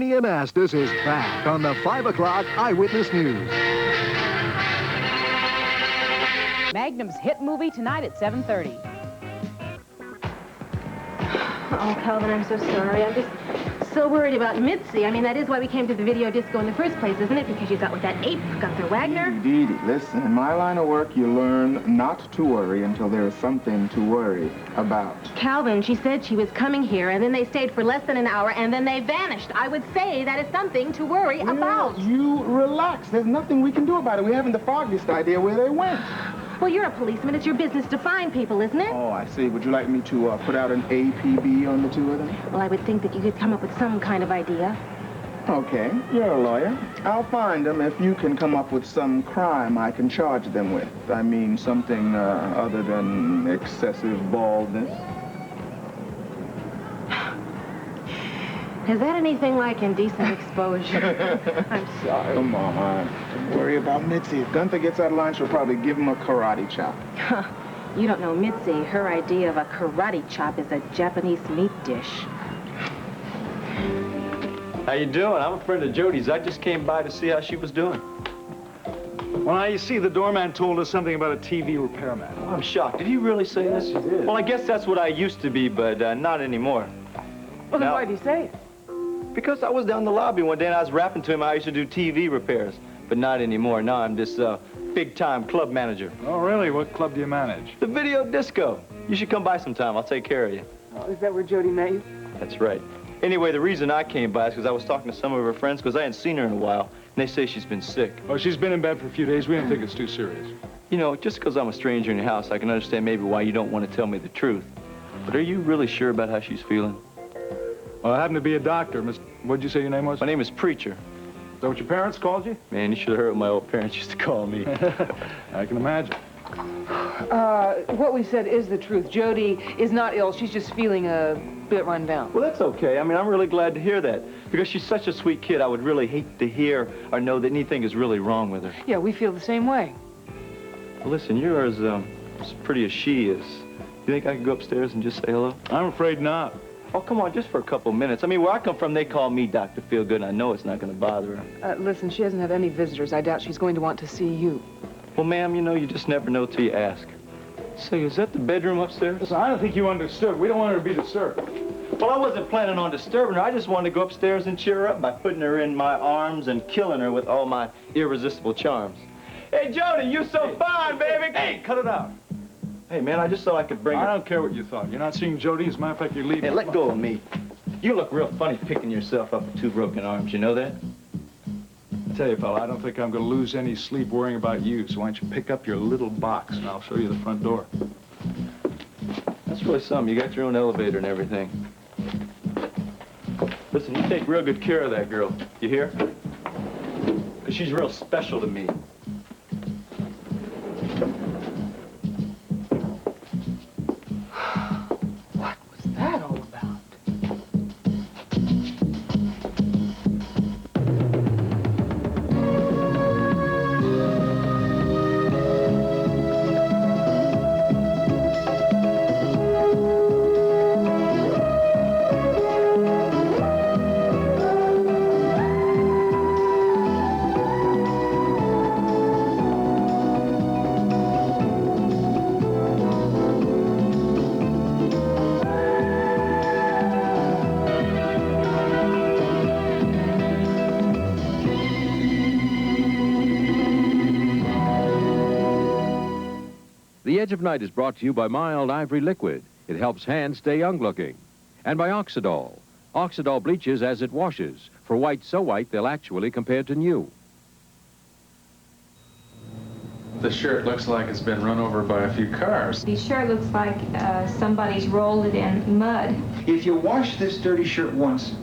Masters is back on the 5 o'clock Eyewitness News. Magnum's hit movie tonight at 7:30. Oh, Calvin, I'm so sorry. I'm just so worried about Mitzi. I mean, that is why we came to the video disco in the first place, isn't it? Because you got with that ape, Gunther Wagner. Dee Dee, listen, in my line of work, you learn not to worry until there is something to worry about. Calvin, she said she was coming here, and then they stayed for less than an hour, and then they vanished. I would say that is something to worry about. You relax. There's nothing we can do about it. We haven't the foggiest idea where they went. Well, you're a policeman. It's your business to find people, isn't it? Oh, I see. Would you like me to put out an APB on the two of them? Well, I would think that you could come up with some kind of idea. Okay, you're a lawyer. I'll find them if you can come up with some crime I can charge them with. I mean, something other than excessive baldness. Is that anything like indecent exposure? I'm sorry. Come on. Don't worry about Mitzi. If Gunther gets out of line, she'll probably give him a karate chop. You don't know Mitzi. Her idea of a karate chop is a Japanese meat dish. How you doing? I'm a friend of Jody's. I just came by to see how she was doing. Well, now, you see, the doorman told us something about a TV repairman. Oh, I'm shocked. Did he really say this? Yes, he did. Well, I guess that's what I used to be, but not anymore. Well, then Now- why'd you say it? Because I was down the lobby one day and I was rapping to him how I used to do TV repairs, but not anymore. Now I'm this big-time club manager. Oh, really? What club do you manage? The Video Disco. You should come by sometime. I'll take care of you. Oh, is that where Jody met you? That's right. Anyway, the reason I came by is because I was talking to some of her friends because I hadn't seen her in a while, and they say she's been sick. Oh, she's been in bed for a few days. We don't think it's too serious. You know, just because I'm a stranger in your house, I can understand maybe why you don't want to tell me the truth. But are you really sure about how she's feeling? Well, I happen to be a doctor. What'd you say your name was? My name is Preacher. Is that what your parents called you? Man, you should have heard what my old parents used to call me. I can imagine. What we said is the truth. Jody is not ill. She's just feeling a bit run down. Well, that's okay. I mean, I'm really glad to hear that. Because she's such a sweet kid, I would really hate to hear or know that anything is really wrong with her. Yeah, we feel the same way. Well, listen, you're as pretty as she is. You think I could go upstairs and just say hello? I'm afraid not. Oh, come on, just for a couple minutes. I mean, where I come from, they call me Dr. Feelgood, and I know it's not going to bother her. Listen, she hasn't had any visitors. I doubt she's going to want to see you. Well, ma'am, you know, you just never know till you ask. Say, is that the bedroom upstairs? Listen, I don't think you understood. We don't want her to be disturbed. Well, I wasn't planning on disturbing her. I just wanted to go upstairs and cheer her up by putting her in my arms and killing her with all my irresistible charms. Hey, Jody, you so fine, baby. Hey, cut it out. Hey, man, I just thought I could bring her. I don't care what you thought. You're not seeing Jody. As a matter of fact, you're leaving. Hey, let go of me. You look real funny picking yourself up with two broken arms. You know that? I tell you, fella, I don't think I'm going to lose any sleep worrying about you. So why don't you pick up your little box, and I'll show you the front door. That's really something. You got your own elevator and everything. Listen, you take real good care of that girl. You hear? Because she's real special to me. What was that all about? The Edge of Night is brought to you by Mild Ivory Liquid. It helps hands stay young-looking. And by Oxidol. Oxidol bleaches as it washes. For white so white, they'll actually compare to new. The shirt looks like it's been run over by a few cars. The shirt looks like somebody's rolled it in mud. If you wash this dirty shirt once,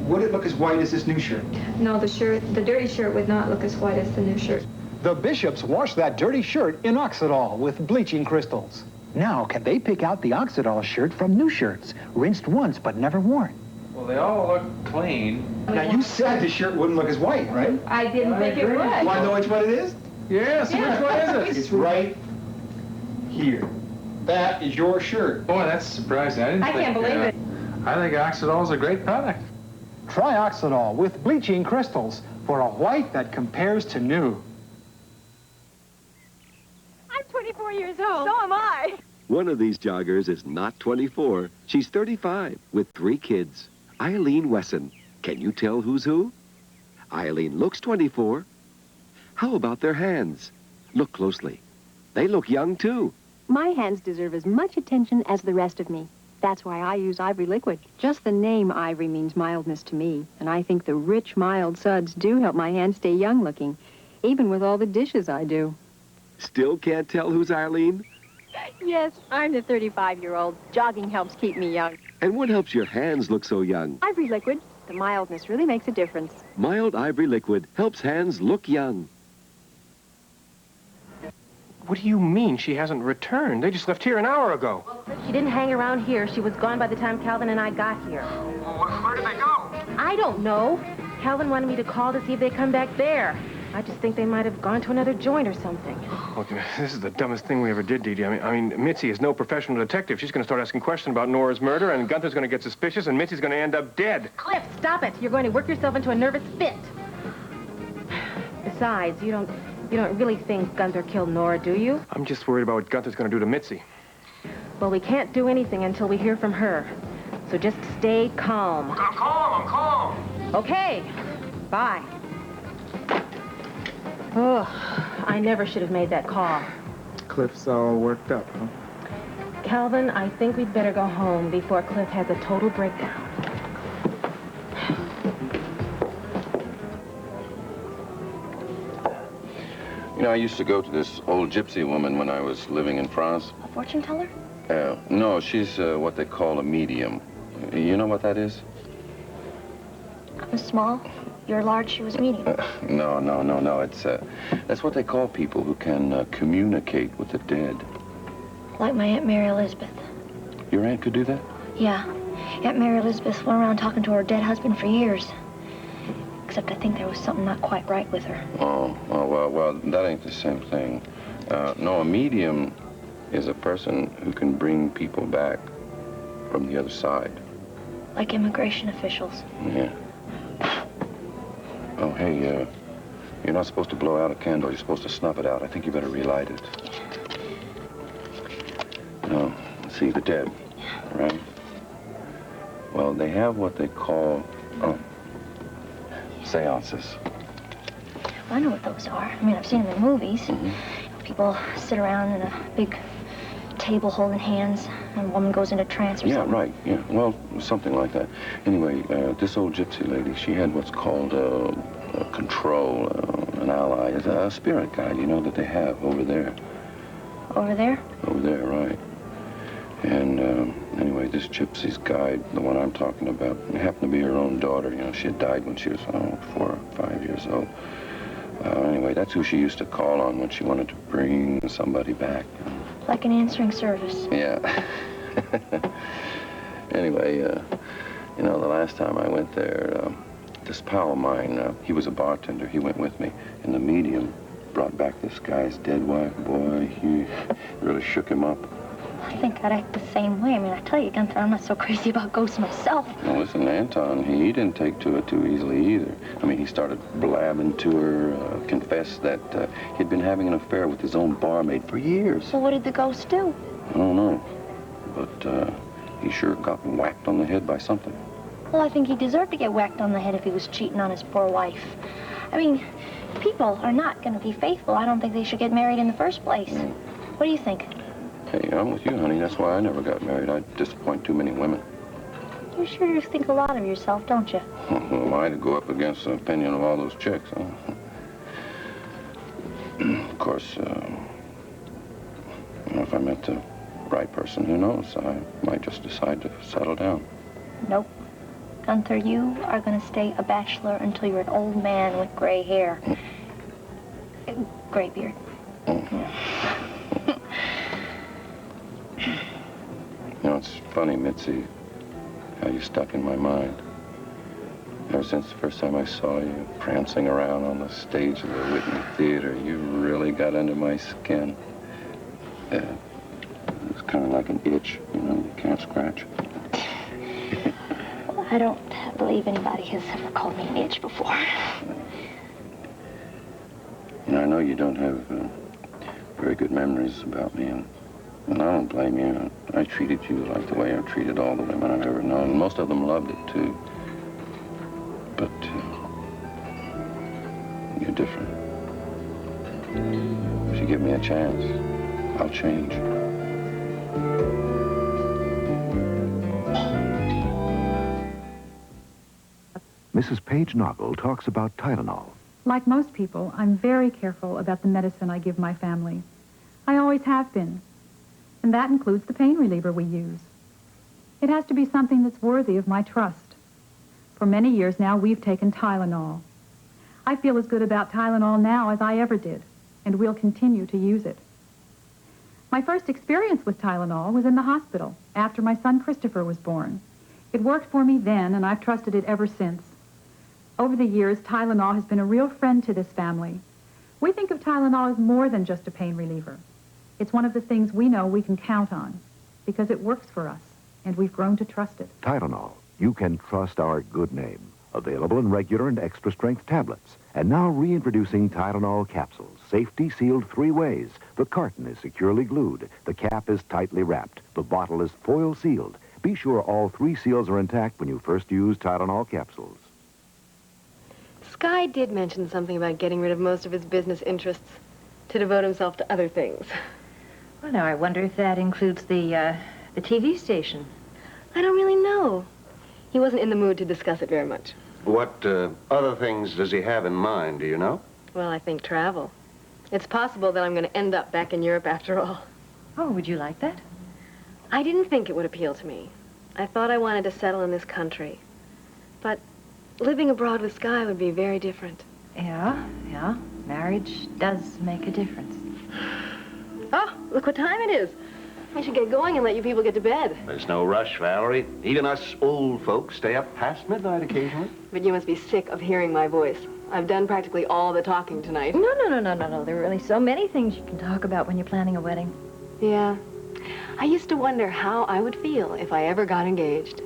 would it look as white as this new shirt? No, the dirty shirt would not look as white as the new shirt. The Bishops washed that dirty shirt in Oxidol with bleaching crystals. Now, can they pick out the Oxidol shirt from new shirts, rinsed once but never worn? Well, they all look clean. Now, you said the shirt wouldn't look as white, right? I didn't think it would. Want to know which one it is? Yes, Yeah. which one is it? It's right here. That is your shirt. Boy, that's surprising. I I can't believe it. I think Oxidol is a great product. Try Oxidol with bleaching crystals for a white that compares to new. I'm 24 years old. So am I. One of these joggers is not 24. She's 35 with 3 kids. Eileen Wesson. Can you tell who's who? Eileen looks 24. How about their hands? Look closely. They look young, too. My hands deserve as much attention as the rest of me. That's why I use Ivory Liquid. Just the name Ivory means mildness to me, and I think the rich, mild suds do help my hands stay young-looking, even with all the dishes I do. Still can't tell who's Eileen? Yes, I'm the 35-year-old. Jogging helps keep me young. And what helps your hands look so young? Ivory Liquid. The mildness really makes a difference. Mild Ivory Liquid helps hands look young. What do you mean she hasn't returned? They just left here an hour ago. She didn't hang around here. She was gone by the time Calvin and I got here. Where did they go? I don't know. Calvin wanted me to call to see if they'd come back there. I just think they might have gone to another joint or something. Look, this is the dumbest thing we ever did, Dee Dee. I mean, Mitzi is no professional detective. She's going to start asking questions about Nora's murder, and Gunther's going to get suspicious, and Mitzi's going to end up dead. Cliff, stop it. You're going to work yourself into a nervous fit. Besides, you don't really think Gunther killed Nora, do you? I'm just worried about what Gunther's going to do to Mitzi. Well, we can't do anything until we hear from her. So just stay calm. I'm calm. Okay. Bye. Oh, I never should have made that call. Cliff's all worked up, huh? Calvin, I think we'd better go home before Cliff has a total breakdown. You know, I used to go to this old gypsy woman when I was living in France. A fortune teller? No, she's what they call a medium. You know what that is? I was small. You're large, she was medium. No. That's what they call people who can communicate with the dead. Like my Aunt Mary Elizabeth. Your aunt could do that? Yeah. Aunt Mary Elizabeth went around talking to her dead husband for years. Except I think there was something not quite right with her. Well, that ain't the same thing. No, a medium is a person who can bring people back from the other side. Like immigration officials. Yeah. Oh, hey, you're not supposed to blow out a candle. You're supposed to snuff it out. I think you better relight it. No, see, the dead, right? Well, they have what they call, seances. Well, I know what those are. I mean, I've seen them in movies. People sit around in a big table holding hands, and a woman goes into trance or something. Yeah, right, yeah. Well, something like that. Anyway, this old gypsy lady, she had what's called a control, an ally. It's a spirit guide, you know, that they have over there. Over there? Over there, right. And anyway, this gypsy's guide, the one I'm talking about, happened to be her own daughter. You know, she had died when she was, 4 or 5 years old. Anyway, that's who she used to call on when she wanted to bring somebody back. Like an answering service. Yeah. Anyway, you know, the last time I went there, this pal of mine, he was a bartender. He went with me, and the medium brought back this guy's dead wife. Boy, he really shook him up. I think I'd act the same way. I mean, I tell you, Gunther, I'm not so crazy about ghosts myself. Well, listen, Anton, he didn't take to it too easily either. I mean, he started blabbing to her, confessed that he'd been having an affair with his own barmaid for years. So what did the ghost do? I don't know, but he sure got whacked on the head by something. Well, I think he deserved to get whacked on the head if he was cheating on his poor wife. I mean, people are not going to be faithful. I don't think they should get married in the first place. What do you think? Hey, I'm with you, honey. That's why I never got married. I'd disappoint too many women. You sure think a lot of yourself, don't you? Who am I to go up against the opinion of all those chicks, huh? Of course, you know, if I met the right person, who knows? I might just decide to settle down. Nope. Gunther, you are going to stay a bachelor until you're an old man with gray hair. Gray beard. Yeah. You know, it's funny, Mitzi, how you stuck in my mind. Ever since the first time I saw you prancing around on the stage of the Whitney Theater, you really got under my skin. It was kind of like an itch, you know, you can't scratch. Well, I don't believe anybody has ever called me Mitch before. You know, I know you don't have very good memories about me, and I don't blame you. I treated you like the way I've treated all the women I've ever known. Most of them loved it, too. But you're different. If you give me a chance, I'll change. Mrs. Paige Noggle talks about Tylenol. Like most people, I'm very careful about the medicine I give my family. I always have been. And that includes the pain reliever we use. It has to be something that's worthy of my trust. For many years now, we've taken Tylenol. I feel as good about Tylenol now as I ever did, and we'll continue to use it. My first experience with Tylenol was in the hospital after my son Christopher was born. It worked for me then, and I've trusted it ever since. Over the years, Tylenol has been a real friend to this family. We think of Tylenol as more than just a pain reliever. It's one of the things we know we can count on because it works for us, and we've grown to trust it. Tylenol, you can trust our good name. Available in regular and extra strength tablets. And now reintroducing Tylenol capsules, safety sealed 3 ways. The carton is securely glued. The cap is tightly wrapped. The bottle is foil sealed. Be sure all 3 seals are intact when you first use Tylenol capsules. Sky did mention something about getting rid of most of his business interests to devote himself to other things. Well, now, I wonder if that includes the TV station. I don't really know. He wasn't in the mood to discuss it very much. What other things does he have in mind, do you know? Well, I think travel. It's possible that I'm going to end up back in Europe after all. Oh, would you like that? I didn't think it would appeal to me. I thought I wanted to settle in this country. But living abroad with Sky would be very different. Yeah. Marriage does make a difference. Oh, look what time it is. I should get going and let you people get to bed. There's no rush, Valerie. Even us old folks stay up past midnight occasionally. But you must be sick of hearing my voice. I've done practically all the talking tonight. No. There are really so many things you can talk about when you're planning a wedding. Yeah. I used to wonder how I would feel if I ever got engaged.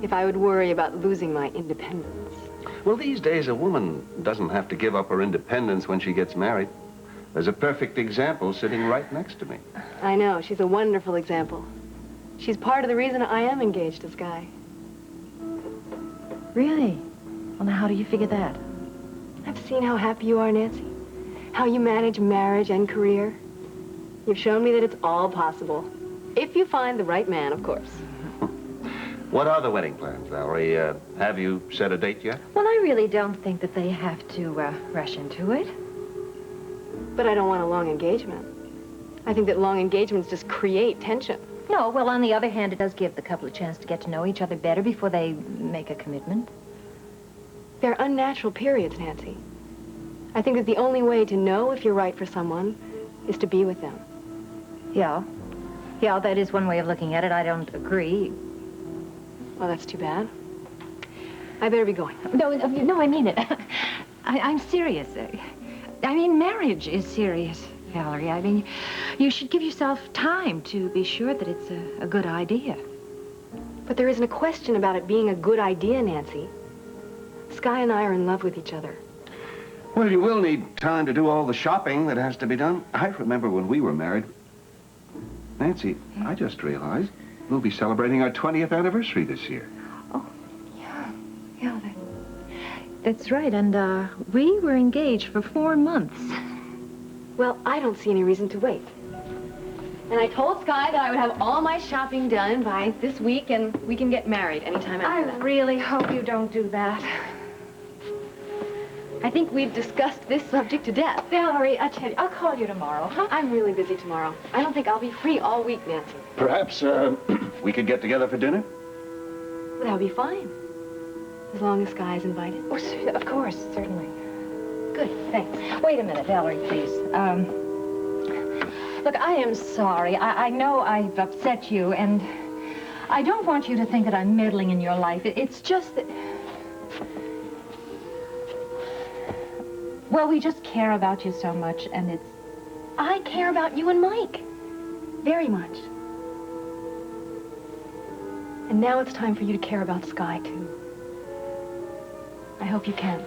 If I would worry about losing my independence. Well, these days, a woman doesn't have to give up her independence when she gets married. There's a perfect example sitting right next to me. I know. She's a wonderful example. She's part of the reason I am engaged to Sky. Really? Well, now, how do you figure that? I've seen how happy you are, Nancy. How you manage marriage and career. You've shown me that it's all possible. If you find the right man, of course. What are the wedding plans, Valerie? Have you set a date yet? Well, I really don't think that they have to rush into it. But I don't want a long engagement. I think that long engagements just create tension. No, well, on the other hand, it does give the couple a chance to get to know each other better before they make a commitment. They're unnatural periods, Nancy. I think that the only way to know if you're right for someone is to be with them. Yeah, that is one way of looking at it. I don't agree. Well, that's too bad. I better be going. No, I mean it. I'm serious. I mean, marriage is serious, Valerie. I mean, you should give yourself time to be sure that it's a good idea. But there isn't a question about it being a good idea, Nancy. Sky and I are in love with each other. Well, you will need time to do all the shopping that has to be done. I remember when we were married. Nancy, I just realized we'll be celebrating our 20th anniversary this year. Oh, yeah, that's right. And we were engaged for 4 months. Well, I don't see any reason to wait. And I told Sky that I would have all my shopping done by this week, and we can get married anytime after that. I really hope you don't do that. I think we've discussed this subject to death. Valerie, I tell you, I'll call you tomorrow, huh? I'm really busy tomorrow. I don't think I'll be free all week, Nancy. Perhaps we could get together for dinner? Well, that would be fine. As long as Sky is invited. Oh, of course, certainly. Good, thanks. Wait a minute, Valerie, please. Look, I am sorry. I know I've upset you, and I don't want you to think that I'm meddling in your life. It's just that... Well, we just care about you so much, and it's... I care about you and Mike. Very much. And now it's time for you to care about Sky, too. hope you can.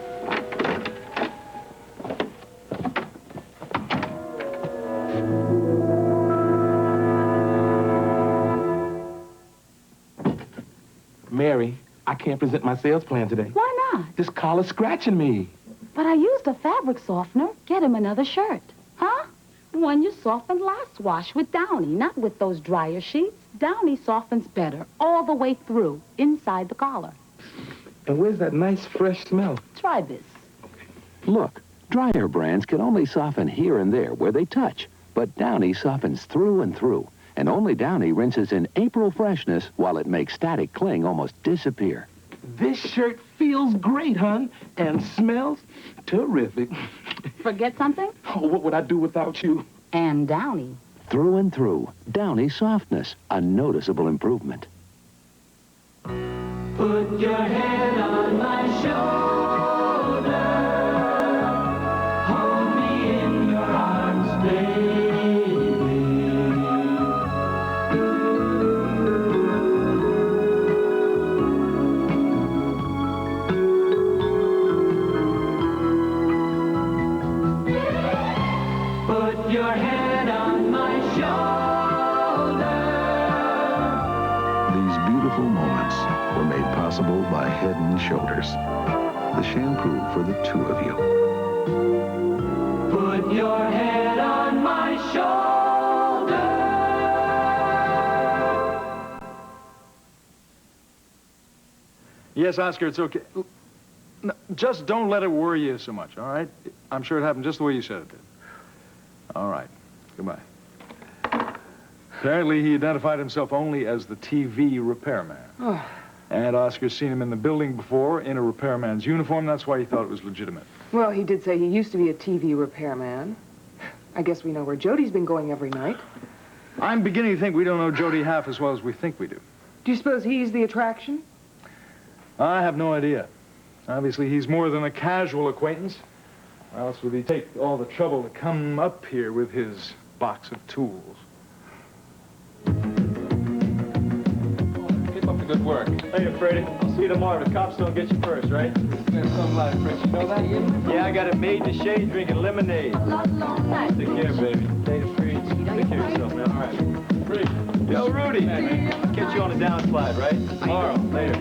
Mary, I can't present my sales plan today. Why not? This collar's scratching me. But I used a fabric softener. Get him another shirt. Huh? One you softened last wash with Downy, not with those dryer sheets. Downy softens better all the way through, inside the collar. And where's that nice, fresh smell? Try this. Look, dryer brands can only soften here and there where they touch, but Downy softens through and through. And only Downy rinses in April freshness while it makes static cling almost disappear. This shirt feels great, hon, and smells terrific. Forget something? Oh, what would I do without you? And Downy. Through and through, Downy softness, a noticeable improvement. Put your head on my shoulder. Hold me in your arms, baby. Put your head on my shoulder. These beautiful moments were made possible by Head & Shoulders, the shampoo for the two of you. Put your head on my shoulder. Yes, Oscar, it's okay. No, just don't let it worry you so much, all right? I'm sure it happened just the way you said it did. All right. Goodbye. Apparently, he identified himself only as the TV repairman. Oh. And Oscar's seen him in the building before in a repairman's uniform. That's why he thought it was legitimate. Well, he did say he used to be a TV repairman. I guess we know where Jody's been going every night. I'm beginning to think we don't know Jody half as well as we think we do. Do you suppose he's the attraction? I have no idea. Obviously, he's more than a casual acquaintance. Or else would he take all the trouble to come up here with his box of tools? Keep up the good work. Hey, Freddie. I'll see you tomorrow. The cops don't get you first, right? There's some life, Fritz. You know that yet? Yeah, I got it made in the shade drinking lemonade. Take care, baby. Later, Freed. Take care of yourself, man. All right. Freed. Yo, Rudy. Catch you on the downslide, right? Tomorrow. Later.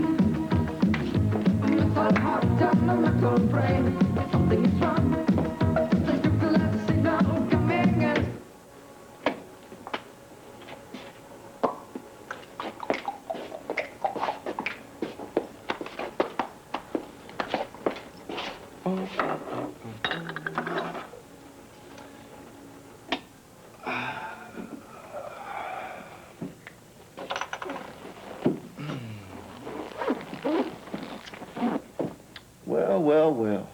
Well, well, well.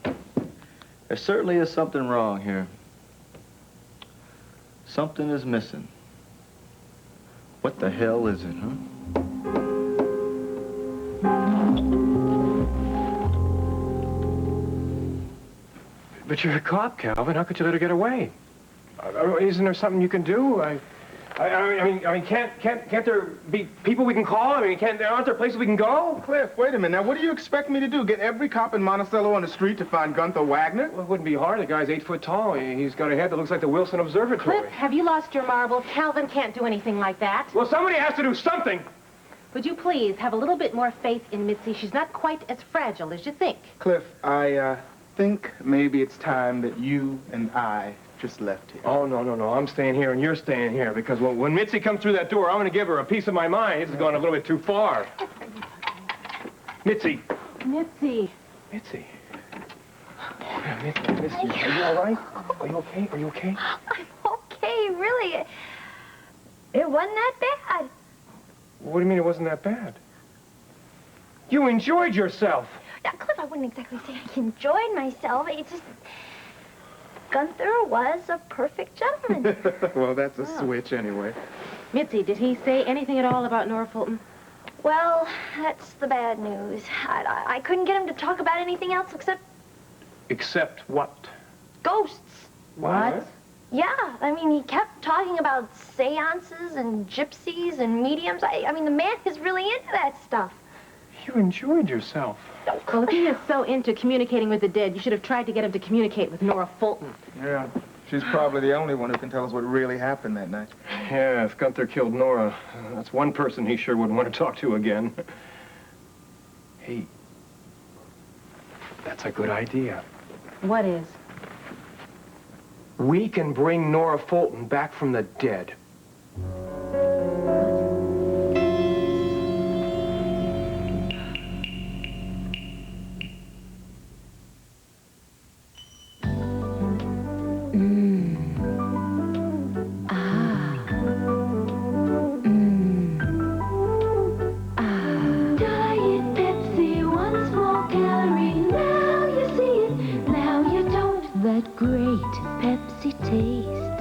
There certainly is something wrong here. Something is missing. What the hell is it, huh? But you're a cop, Calvin. How could you let her get away? Isn't there something you can do? I mean, can't there be people we can call? I mean, aren't there places we can go? Cliff, wait a minute. Now, what do you expect me to do? Get every cop in Monticello on the street to find Gunther Wagner? Well, it wouldn't be hard. The guy's 8 foot tall. He's got a head that looks like the Wilson Observatory. Cliff, have you lost your marbles? Calvin can't do anything like that. Well, somebody has to do something. Would you please have a little bit more faith in Mitzi? She's not quite as fragile as you think. Cliff, I think maybe it's time that you and I just left here. Oh, no. I'm staying here and you're staying here because when Mitzi comes through that door, I'm going to give her a piece of my mind. This is going a little bit too far. Mitzi. Mitzi. Mitzi. Oh, yeah, Mitzi, I miss you. Are you all right? Are you okay? Are you okay? I'm okay, really. It wasn't that bad. What do you mean it wasn't that bad? You enjoyed yourself. Now, Cliff, I wouldn't exactly say I enjoyed myself. It's just... Gunther was a perfect gentleman. Well, that's a switch anyway. Mitzi, did he say anything at all about Nora Fulton? Well, that's the bad news. I couldn't get him to talk about anything else except... Except what? Ghosts. What? Yeah, I mean, he kept talking about seances and gypsies and mediums. I mean, the man is really into that stuff. you enjoyed yourself. Well, if he is so into communicating with the dead, you should have tried to get him to communicate with Nora Fulton. Yeah, she's probably the only one who can tell us what really happened that night. Yeah, if Gunther killed Nora, that's one person he sure wouldn't want to talk to again. Hey, that's a good idea. What is? We can bring Nora Fulton back from the dead. Diet Pepsi, one small calorie. Now you see it, now you don't. That great Pepsi taste.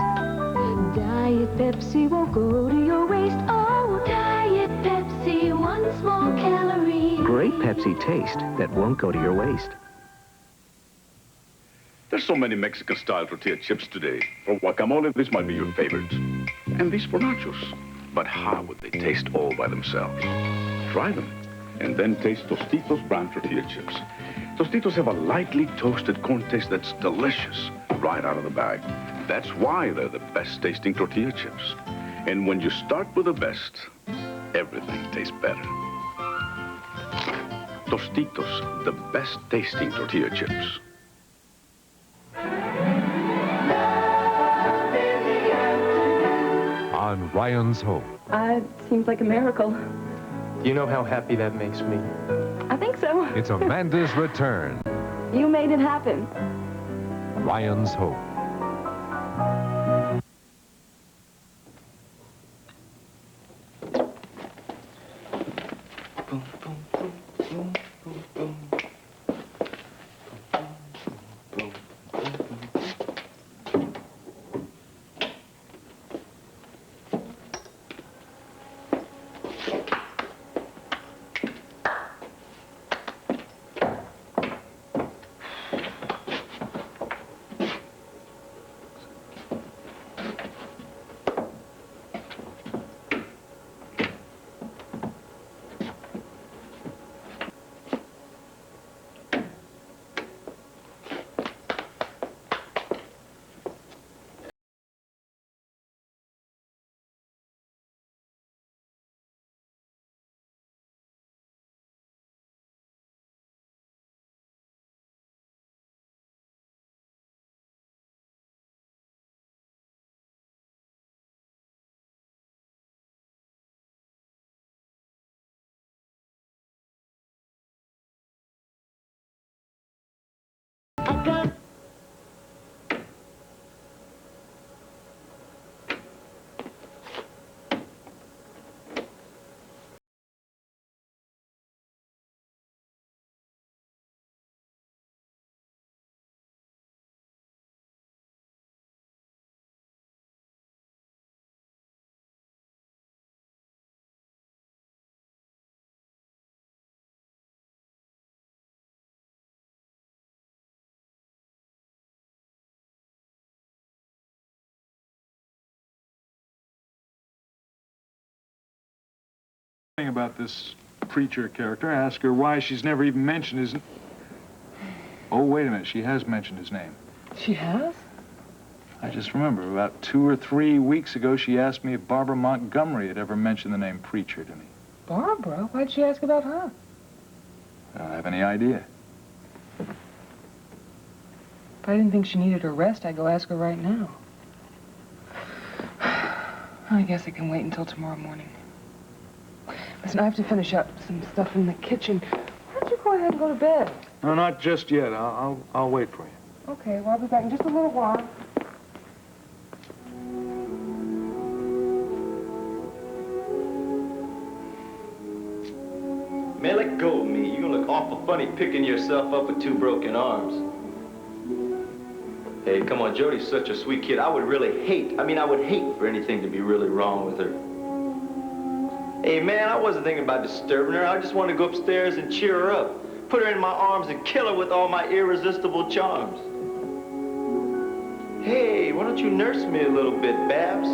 Diet Pepsi won't go to your waist. Oh, Diet Pepsi, one small calorie. Great Pepsi taste that won't go to your waist. There's so many Mexican-style tortilla chips today. For guacamole, this might be your favorite. And these for nachos. But how would they taste all by themselves? Try them, and then taste Tostitos brand tortilla chips. Tostitos have a lightly toasted corn taste that's delicious right out of the bag. That's why they're the best-tasting tortilla chips. And when you start with the best, everything tastes better. Tostitos, the best-tasting tortilla chips. On Ryan's Hope. Seems like a miracle. You know how happy that makes me. I think so. It's Amanda's Return. You made it happen. Ryan's Hope. About this preacher character, ask her why she's never even mentioned his... Oh, wait a minute, she has mentioned his name. She has? I just remember, about 2 or 3 weeks ago, she asked me if Barbara Montgomery had ever mentioned the name preacher to me. Barbara? Why'd she ask about her? I don't have any idea. If I didn't think she needed her rest, I'd go ask her right now. I guess I can wait until tomorrow morning. Listen, I have to finish up some stuff in the kitchen. Why don't you go ahead and go to bed? No, not just yet. I'll wait for you. Okay, well, I'll be back in just a little while. Man, let go of me. You're gonna look awful funny picking yourself up with 2 broken arms. Hey, come on, Jody's such a sweet kid. I would hate for anything to be really wrong with her. Hey, man, I wasn't thinking about disturbing her. I just wanted to go upstairs and cheer her up. Put her in my arms and kill her with all my irresistible charms. Hey, why don't you nurse me a little bit, Babs?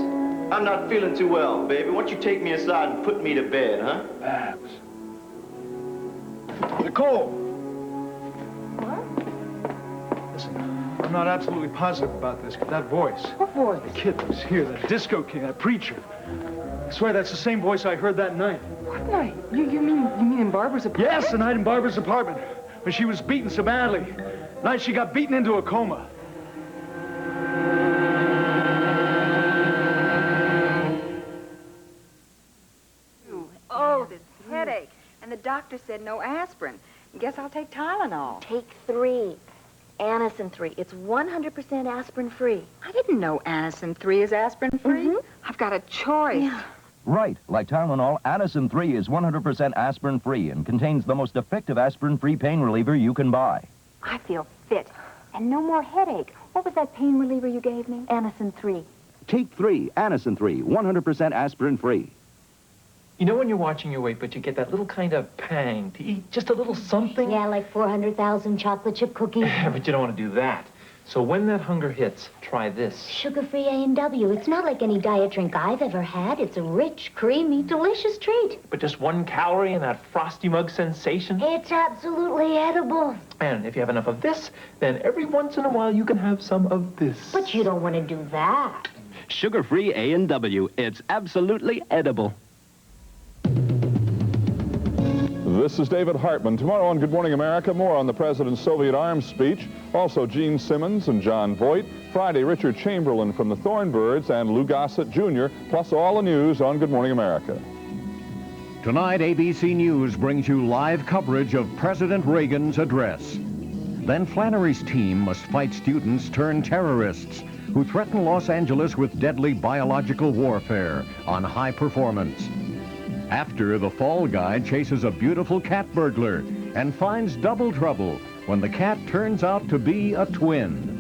I'm not feeling too well, baby. Why don't you take me aside and put me to bed, huh? Babs. Nicole! Listen, I'm not absolutely positive about this, but that voice. What voice? The kid that was here, that disco king, that preacher. I swear that's the same voice I heard that night. What night? You mean in Barbara's apartment? Yes, the night in Barbara's apartment, when she was beaten so badly. The night she got beaten into a coma. Oh, this headache. And the doctor said no aspirin. Guess I'll take Tylenol. Take 3. Anacin 3. It's 100% aspirin-free. I didn't know Anacin 3 is aspirin-free. I've got a choice. Yeah. Right. Like Tylenol, Anacin 3 is 100% aspirin-free and contains the most effective aspirin-free pain reliever you can buy. I feel fit. And no more headache. What was that pain reliever you gave me? Anacin 3. Take 3, Anacin 3, 100% aspirin-free. You know when you're watching your weight, but you get that little kind of pang to eat just a little something? Yeah, like 400,000 chocolate chip cookies. But you don't want to do that. So when that hunger hits, try this. Sugar-free A&W. It's not like any diet drink I've ever had. It's a rich, creamy, delicious treat. But just 1 calorie and that frosty mug sensation. It's absolutely edible. And if you have enough of this, then every once in a while you can have some of this. But you don't want to do that. Sugar-free A&W. It's absolutely edible. This is David Hartman. Tomorrow on Good Morning America, more on the President's Soviet arms speech. Also, Gene Simmons and John Voight. Friday, Richard Chamberlain from the Thornbirds and Lou Gossett Jr., plus all the news on Good Morning America. Tonight, ABC News brings you live coverage of President Reagan's address. Then Flannery's team must fight students turned terrorists who threaten Los Angeles with deadly biological warfare on High Performance. After, the Fall Guy chases a beautiful cat burglar and finds double trouble when the cat turns out to be a twin.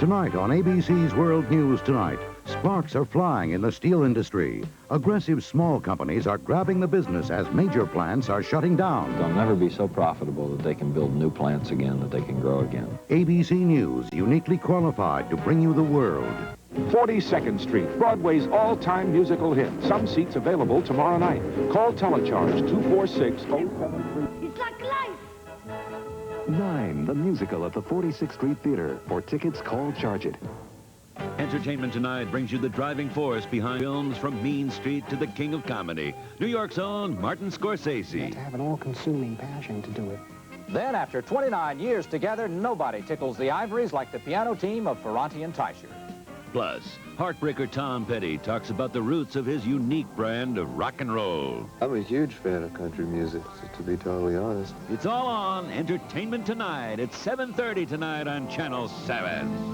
Tonight on ABC's World News Tonight, sparks are flying in the steel industry. Aggressive small companies are grabbing the business as major plants are shutting down. They'll never be so profitable that they can build new plants again, that they can grow again. ABC News, uniquely qualified to bring you the world. 42nd Street, Broadway's all-time musical hit. Some seats available tomorrow night. Call Telecharge 246-073. It's like life. 9, the musical at the 46th Street Theater. For tickets, call Charge It. Entertainment Tonight brings you the driving force behind films from Mean Street to the King of Comedy, New York's own Martin Scorsese. You have to have an all-consuming passion to do it. Then, after 29 years together, nobody tickles the ivories like the piano team of Ferranti and Teicher. Plus, heartbreaker Tom Petty talks about the roots of his unique brand of rock and roll. I'm a huge fan of country music, to be totally honest. It's all on Entertainment Tonight at 7:30 tonight on Channel 7.